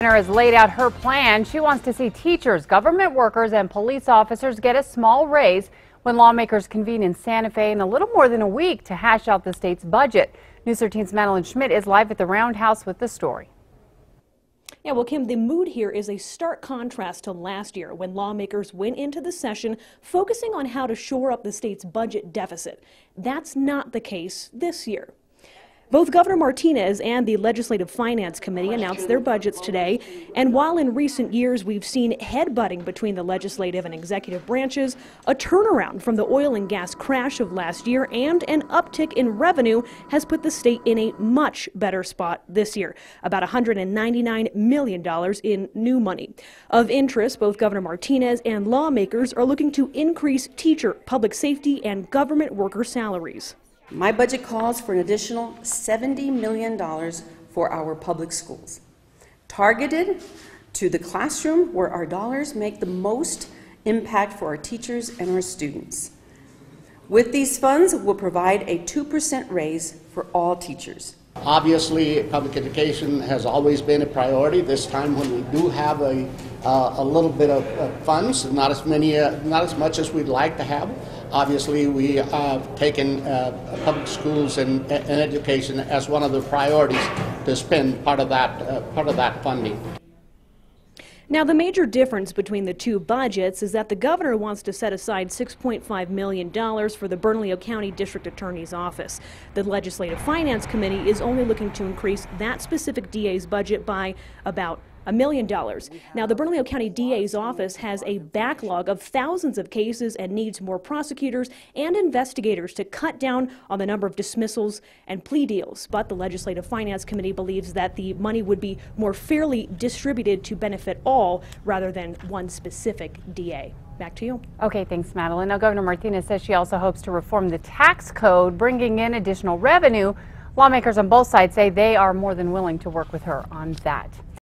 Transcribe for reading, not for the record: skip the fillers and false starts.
Has laid out her plan. She wants to see teachers, government workers, and police officers get a small raise when lawmakers convene in Santa Fe in a little more than a week to hash out the state's budget. News 13's Madeline Schmidt is live at the Roundhouse with the story. Yeah, well, Kim, the mood here is a stark contrast to last year when lawmakers went into the session focusing on how to shore up the state's budget deficit. That's not the case this year. Both Governor Martinez and the Legislative Finance Committee announced their budgets today, and while in recent years we've seen headbutting between the legislative and executive branches, a turnaround from the oil and gas crash of last year and an uptick in revenue has put the state in a much better spot this year, about $199 million in new money. Of interest, both Governor Martinez and lawmakers are looking to increase teacher, public safety, and government worker salaries. My budget calls for an additional $70 million for our public schools, targeted to the classroom where our dollars make the most impact for our teachers and our students. With these funds, we'll provide a 2% raise for all teachers. Obviously, public education has always been a priority. This time when we do have a little bit of funds, not as much as we'd like to have. Obviously, we have taken public schools and education as one of the priorities to spend part of that funding. Now, the major difference between the two budgets is that the governor wants to set aside $6.5 million for the Bernalillo County District Attorney's Office. The Legislative Finance Committee is only looking to increase that specific DA's budget by about $1 million. Now, the Bernalillo County DA's office has a backlog of thousands of cases and needs more prosecutors and investigators to cut down on the number of dismissals and plea deals. But the Legislative Finance Committee believes that the money would be more fairly distributed to benefit all rather than one specific DA. Back to you. Okay, thanks, Madeline. Now, Governor Martinez says she also hopes to reform the tax code, bringing in additional revenue. Lawmakers on both sides say they are more than willing to work with her on that.